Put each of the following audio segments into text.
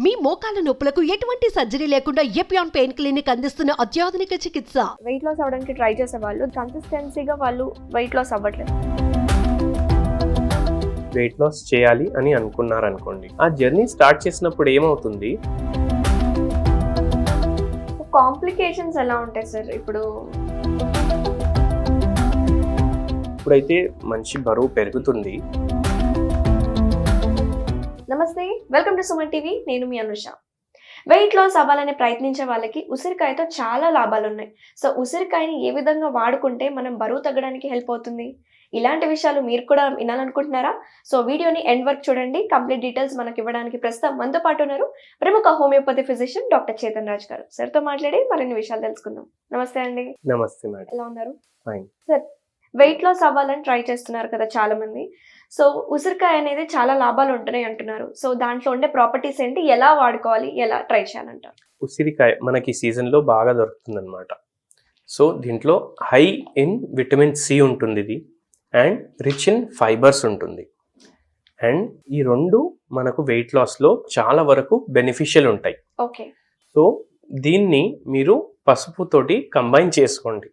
మీ మోకాల నొప్పులకు ఎటువంటి సర్జరీ లేకుండా ఎపియాన్ పెయిన్ క్లినిక్ అందిస్తున్న అత్యాధునిక చికిత్స. వెయిట్ లాస్ అవ్వడానికి ట్రై చేసే వాళ్ళు కన్సిస్టెన్సీగా వాళ్ళు వెయిట్ లాస్ అవ్వట్లేదు. వెయిట్ లాస్ చేయాలి అని అనుకున్నారనుకోండి, ఆ జర్నీ స్టార్ట్ చేసినప్పుడు ఏమవుతుంది? కాంప్లికేషన్స్ ఎలా ఉంటాయి సార్? ఇప్పుడైతే మంచి బరువు పెరుగుతుంది. నమస్తే, వెల్కమ్ టు సుమన్ టీవీ. నేను మీ అనుష. వెయిట్ లాస్ అవ్వాలని ప్రయత్నించే వాళ్ళకి ఉసిరికాయతో చాలా లాభాలు ఉన్నాయి. సో ఉసిరికాయని ఏ విధంగా వాడుకుంటే మనం బరువు తగ్గడానికి హెల్ప్ అవుతుంది, ఇలాంటి విషయాలు మీరు కూడా వినాలనుకుంటున్నారా? సో వీడియోని ఎండ్ వరకు చూడండి. కంప్లీట్ డీటెయిల్స్ మనకి ఇవ్వడానికి ప్రస్తుతం మనతో పాటు ఉన్నారు ప్రముఖ homeopathy physician doctor Chetan Raj గారు. సార్తో మాట్లాడి మరిన్ని విషయాలు తెలుసుకుందాం. నమస్తే అండి. నమస్తే మేడం. ఎలా ఉన్నారు? ఫైన్. సార్, వెయిట్ లాస్ అవ్వాలని ట్రై చేస్తున్నారు కదా చాలా మంది. సో ఉసిరికాయ అనేది చాలా లాభాలు ఉంటున్నాయి అంటున్నారు. సో దాంట్లో ఉండే ప్రాపర్టీస్ ఏంటి, ఎలా వాడుకోవాలి, ఎలా ట్రై చేయాలంటారు? ఉసిరికాయ మనకి సీజన్లో బాగా దొరుకుతుంది అనమాట. సో దీంట్లో హై ఇన్ విటమిన్ సి ఉంటుంది ఇది, అండ్ రిచ్ ఇన్ ఫైబర్స్ ఉంటుంది. అండ్ ఈ రెండు మనకు వెయిట్ లాస్లో చాలా వరకు బెనిఫిషియల్ ఉంటాయి. ఓకే. సో దీన్ని మీరు పసుపుతోటి కంబైన్ చేసుకోండి.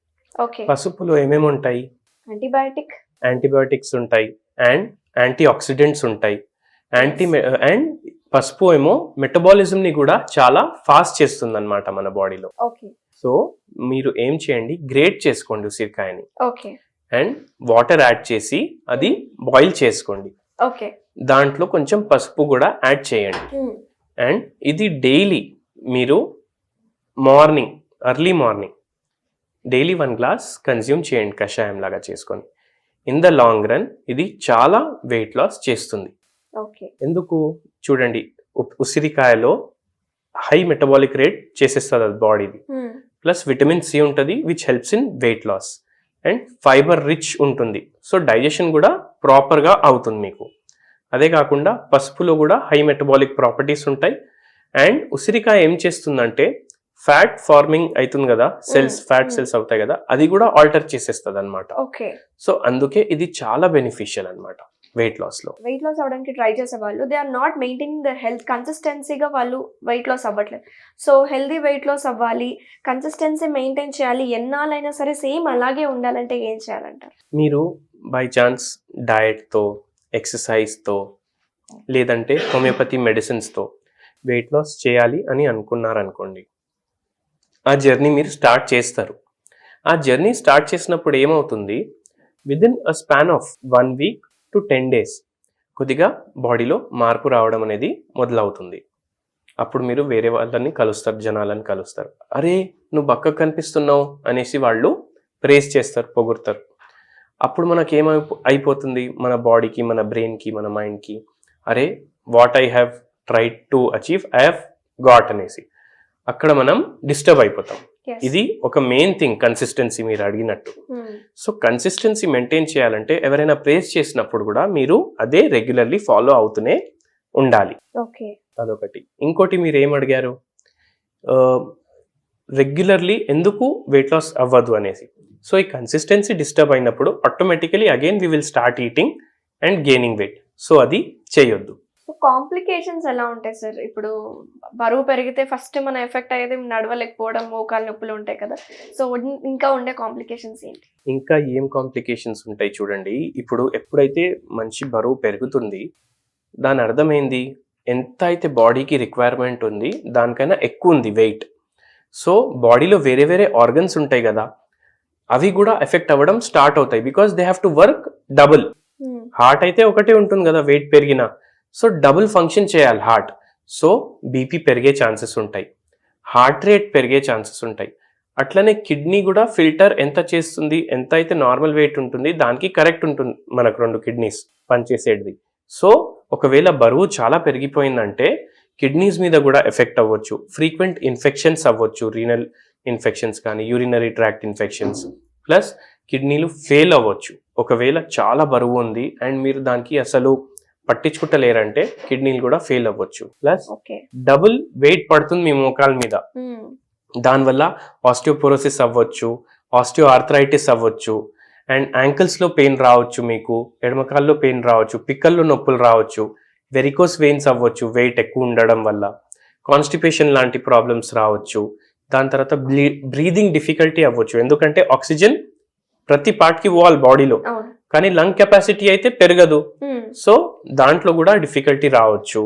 ఓకే. పసుపులో ఏమేమి ఉంటాయి? యాంటీబయాటిక్స్ ఉంటాయి, అండ్ యాంటీ ఆక్సిడెంట్స్ ఉంటాయి. అండ్ పసుపు ఏమో మెటబాలిజంని కూడా చాలా ఫాస్ట్ చేస్తుంది అనమాట మన బాడీలో. ఓకే. సో మీరు ఏం చేయండి, గ్రేట్ చేసుకోండి ఉసిరికాయని. ఓకే. అండ్ వాటర్ యాడ్ చేసి అది బాయిల్ చేసుకోండి. ఓకే. దాంట్లో కొంచెం పసుపు కూడా యాడ్ చేయండి. అండ్ ఇది డైలీ మీరు early morning daily 1 glass consume చేయండి, కషాయం లాగా చేసుకొని. ఇన్ ద లాంగ్ రన్ ఇది చాలా వెయిట్ లాస్ చేస్తుంది. ఓకే. ఎందుకు చూడండి, ఉసిరికాయలో హై మెటబాలిక్ రేట్ చేసేస్తుంది అది బాడీది. ప్లస్ విటమిన్ సి ఉంటుంది, which helps in weight loss. And fibre rich ఉంటుంది, సో డైజెషన్ కూడా ప్రాపర్గా అవుతుంది మీకు. అదే కాకుండా పసుపులో కూడా హై మెటబాలిక్ ప్రాపర్టీస్ ఉంటాయి. అండ్ ఉసిరికాయ ఏం చేస్తుందంటే ఫ్యాట్ ఫార్మింగ్ అవుతుంది కదా, ఫ్యాట్ సెల్స్ అవుతాయి కదా, అది కూడా ఆల్టర్ చేసేస్తుంది అనమాట. ఓకే. సో అందుకే ఇది చాలా బెనిఫిషియల్ అనమాట వెయిట్ లాస్ లో. వెయిట్ లాస్ అవడానికి ట్రై చేసే వాళ్ళు they are not maintaining the health, కన్సిస్టెన్సీగా వాళ్ళు వెయిట్ లాస్ అవ్వట్లేదు. సో హెల్దీ వెయిట్ లాస్ అవ్వాలి, కన్సిస్టెన్సీ మెయింటైన్ చేయాలి, ఎన్నాళ్ళైనా సరే సేమ్ అలాగే ఉండాలంటే ఏం చేయాలంటారు? మీరు బై ఛాన్స్ డయట్తో, ఎక్సర్సైజ్తో, లేదంటే హోమియోపతి మెడిసిన్స్తో వెయిట్ లాస్ చేయాలి అని అనుకున్నారనుకోండి, ఆ జర్నీ మీరు స్టార్ట్ చేస్తారు. ఆ జర్నీ స్టార్ట్ చేసినప్పుడు ఏమవుతుంది, within a span of 1 week to 10 days కొద్దిగా బాడీలో మార్పు రావడం అనేది మొదలవుతుంది. అప్పుడు మీరు వేరే వాళ్ళని కలుస్తారు, జనాలను కలుస్తారు. అరే నువ్వు బక్కగా కనిపిస్తున్నావు అనేసి వాళ్ళు ప్రేస్ చేస్తారు, పొగుడతారు. అప్పుడు మనకి అయిపోతుంది, మన బాడీకి, మన బ్రెయిన్కి, మన మైండ్కి, అరే what I have tried to achieve I have got అనేసి అక్కడ మనం డిస్టర్బ్ అయిపోతాం. ఇది ఒక మెయిన్ థింగ్, కన్సిస్టెన్సీ మీరు అడిగినట్టు. సో కన్సిస్టెన్సీ మెయింటైన్ చేయాలంటే ఎవరైనా ప్రేస్ చేసినప్పుడు కూడా మీరు అదే రెగ్యులర్లీ ఫాలో అవుతూనే ఉండాలి. అదొకటి. ఇంకోటి మీరు ఏం అడిగారు, రెగ్యులర్లీ ఎందుకు వెయిట్ లాస్ అవ్వదు అనేసి. సో ఈ కన్సిస్టెన్సీ డిస్టర్బ్ అయినప్పుడు automatically again we will start eating and gaining wait. So అది చేయొద్దు. కాంప్లికేషన్స్ ఎలా ఉంటాయి సార్? ఇప్పుడు బరువు పెరిగితే ఫస్ట్ మన ఎఫెక్ట్ అయ్యేది నడవలేకపోవడం, మోకాలు నొప్పులు ఉంటాయి కదా. సో ఇంకా ఉండే కాంప్లికేషన్స్ ఏంటి? ఇంకా ఏం కాంప్లికేషన్స్ ఉంటాయి చూడండి. ఇప్పుడు ఎప్పుడైతే మంచి బరువు పెరుగుతుంది, దాని అర్థమైంది ఎంత అయితే బాడీకి రిక్వైర్మెంట్ ఉంది దానికైనా ఎక్కువ ఉంది వెయిట్. సో బాడీలో వేరే వేరే ఆర్గన్స్ ఉంటాయి కదా, అవి కూడా ఎఫెక్ట్ అవ్వడం స్టార్ట్ అవుతాయి. Because they have to work double. Heart అయితే ఒకటే ఉంటుంది కదా వెయిట్ పెరిగినా, సో డబుల్ ఫంక్షన్ చేయాలి హార్ట్. సో బీపీ పెరిగే ఛాన్సెస్ ఉంటాయి, హార్ట్ రేట్ పెరిగే ఛాన్సెస్ ఉంటాయి. అట్లనే కిడ్నీ కూడా ఫిల్టర్ ఎంత చేస్తుంది, ఎంత అయితే నార్మల్ వెయిట్ ఉంటుంది దానికి కరెక్ట్ ఉంటుంది మనకు 2 కిడ్నీస్ పనిచేసేది. సో ఒకవేళ బరువు చాలా పెరిగిపోయిందంటే కిడ్నీస్ మీద కూడా ఎఫెక్ట్ అవ్వచ్చు, ఫ్రీక్వెంట్ ఇన్ఫెక్షన్స్ అవ్వచ్చు, రీనల్ ఇన్ఫెక్షన్స్ కానీ యూరినరీ ట్రాక్ట్ ఇన్ఫెక్షన్స్, ప్లస్ కిడ్నీలు ఫెయిల్ అవ్వచ్చు. ఒకవేళ చాలా బరువు ఉంది అండ్ మీరు దానికి అసలు పట్టించుకుంటలేరంటే కిడ్నీలు కూడా ఫెయిల్ అవ్వచ్చు. ప్లస్ డబుల్ వెయిట్ పడుతుంది మీ మోకాల మీద, దానివల్ల ఆస్టియోపోరోసిస్ అవ్వచ్చు, ఆస్టియో ఆర్థరైటిస్ అవ్వచ్చు, అండ్ యాంకిల్స్లో పెయిన్ రావచ్చు, మీకు ఎడమకాల్లో పెయిన్ రావచ్చు, పిక్కల్లో నొప్పులు రావచ్చు, వెరికోస్ వెయిన్స్ అవ్వచ్చు వెయిట్ ఎక్కువ ఉండడం వల్ల. కాన్స్టిపేషన్ లాంటి ప్రాబ్లమ్స్ రావచ్చు. దాని తర్వాత బ్రీదింగ్ డిఫికల్టీ అవ్వచ్చు, ఎందుకంటే ఆక్సిజన్ ప్రతి పార్ట్కి పోవాలి బాడీలో, అవును. కానీ లంగ్ కెపాసిటీ అయితే పెరగదు. సో దాంట్లో కూడా డిఫికల్టీ రావచ్చు.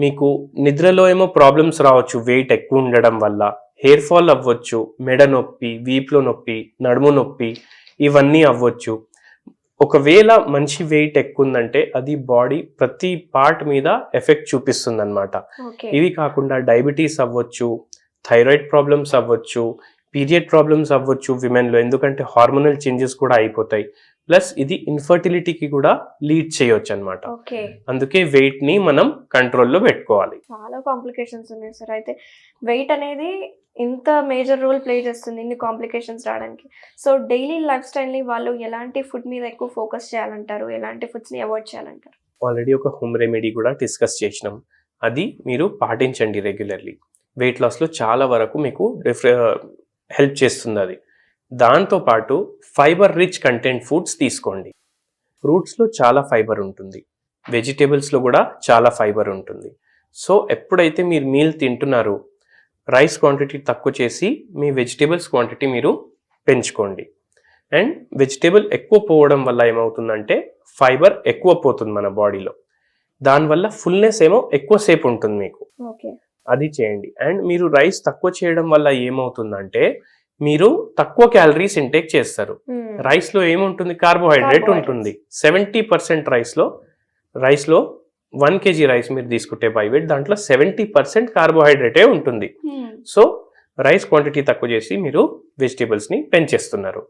మీకు నిద్రలో ఏమో ప్రాబ్లమ్స్ రావచ్చు వెయిట్ ఎక్కువ ఉండడం వల్ల. హెయిర్ ఫాల్ అవ్వచ్చు, మెడ నొప్పి, వీపులో నొప్పి, నడుము నొప్పి, ఇవన్నీ అవ్వచ్చు. ఒకవేళ మంచి వెయిట్ ఎక్కువ ఉందంటే అది బాడీ ప్రతి పార్ట్ మీద ఎఫెక్ట్ చూపిస్తుంది అనమాట. ఓకే. ఇవి కాకుండా డయాబెటీస్ అవ్వచ్చు, థైరాయిడ్ ప్రాబ్లమ్స్ అవ్వచ్చు, పీరియడ్ ప్రాబ్లమ్స్ అవ్వచ్చు విమెన్లో, ఎందుకంటే హార్మోనల్ చేంజెస్ కూడా అయిపోతాయి. ప్లస్ ఇది ఇన్ఫర్టిలిటీకి కూడా లీడ్ చేయొచ్చు అనమాట. ఓకే. అందుకే వెయిట్ ని మనం కంట్రోల్లో పెట్టుకోవాలి. చాలా కాంప్లికేషన్స్ ఉన్నాయి సార్. అయితే వెయిట్ అనేది ఇంత మేజర్ రోల్ ప్లే చేస్తుంది ఇన్ని కాంప్లికేషన్స్ రావడానికి. సో డైలీ లైఫ్ స్టైల్ని వాళ్ళు ఎలాంటి ఫుడ్ మీద ఎక్కువ ఫోకస్ చేయాలంటారు, ఎలాంటి ఫుడ్స్ని అవాయిడ్ చేయాలంటారు? ఆల్రెడీ ఒక హోమ్ రెమెడీ కూడా డిస్కస్ చేసినాం, అది మీరు పాటించండి రెగ్యులర్లీ. వెయిట్ లాస్లో చాలా వరకు మీకు హెల్ప్ చేస్తుంది అది. దాంతోపాటు ఫైబర్ రిచ్ కంటెంట్ ఫుడ్స్ తీసుకోండి. ఫ్రూట్స్లో చాలా ఫైబర్ ఉంటుంది, వెజిటేబుల్స్లో కూడా చాలా ఫైబర్ ఉంటుంది. సో ఎప్పుడైతే మీరు మీల్ తింటున్నారో రైస్ క్వాంటిటీ తక్కువ చేసి మీ వెజిటేబుల్స్ క్వాంటిటీ మీరు పెంచుకోండి. అండ్ వెజిటేబుల్ ఎక్కువ పోవడం వల్ల ఏమవుతుందంటే ఫైబర్ ఎక్కువ పోతుంది మన బాడీలో, దానివల్ల ఫుల్నెస్ ఏమో ఎక్కువసేపు ఉంటుంది మీకు. ఓకే. అది చేయండి. అండ్ మీరు రైస్ తక్కువ చేయడం వల్ల ఏమవుతుందంటే మీరు తక్కువ క్యాలరీస్ ఇంటేక్ చేస్తారు. రైస్లో ఏముంటుంది, కార్బోహైడ్రేట్ ఉంటుంది. 70% రైస్లో 1 kg రైస్ మీరు తీసుకుంటే బై వెయిట్, దాంట్లో 70% కార్బోహైడ్రేటే ఉంటుంది. సో రైస్ క్వాంటిటీ తక్కువ చేసి మీరు వెజిటేబుల్స్ని పెంచేస్తున్నారు.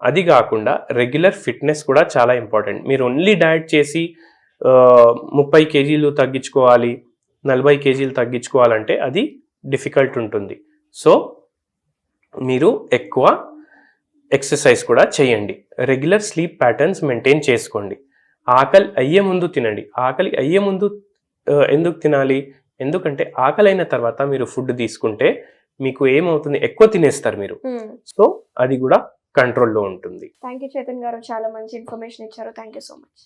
అది కాకుండా రెగ్యులర్ ఫిట్నెస్ కూడా చాలా ఇంపార్టెంట్. మీరు ఓన్లీ డయట్ చేసి 30 kg తగ్గించుకోవాలి, 40 kg తగ్గించుకోవాలంటే అది డిఫికల్ట్ ఉంటుంది. సో మీరు ఎక్కువ ఎక్సర్సైజ్ కూడా చేయండి. రెగ్యులర్ స్లీప్ ప్యాటర్న్స్ మెయింటైన్ చేసుకోండి. ఆకలి అయ్యే ముందు తినండి. ఆకలి అయ్యే ముందు ఎందుకు తినాలి, ఎందుకంటే ఆకలి అయిన తర్వాత మీరు ఫుడ్ తీసుకుంటే మీకు ఏమవుతుంది, ఎక్కువ తినేస్తారు మీరు. సో అది కూడా కంట్రోల్లో ఉంటుంది. థ్యాంక్ యూ చైతన్ గారు, చాలా మంచి ఇన్ఫర్మేషన్ ఇచ్చారు. Thank you so much.